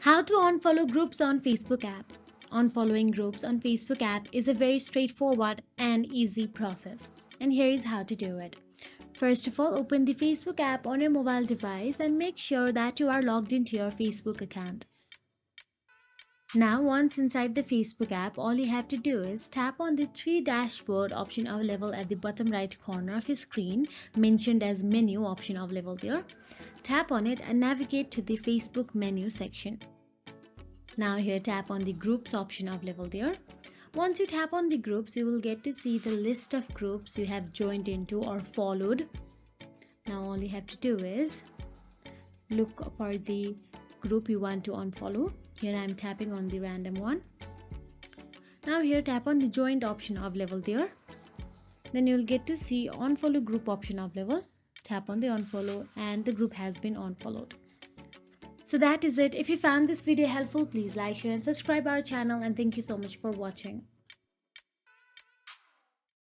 How to unfollow groups on Facebook app. Unfollowing groups on Facebook app is a very straightforward and easy process. And here is how to do it. First of all, open the Facebook app on your mobile device and make sure that you are logged into your Facebook account. Now, once inside the Facebook app, all you have to do is tap on the three dashboard option available at the bottom right corner of your screen, mentioned as menu option available there. Tap on it and navigate to the Facebook menu section. Now here tap on the groups option available there. Once you tap on the groups, you will get to see the list of groups you have joined into or followed. Now all you have to do is look for the group you want to unfollow. Here I am tapping on the random one. Now here tap on the joined option available there. Then you will get to see unfollow group option available. Tap on the unfollow and the group has been unfollowed. So that is it. If you found this video helpful, please like, share and subscribe our channel, and thank you so much for watching.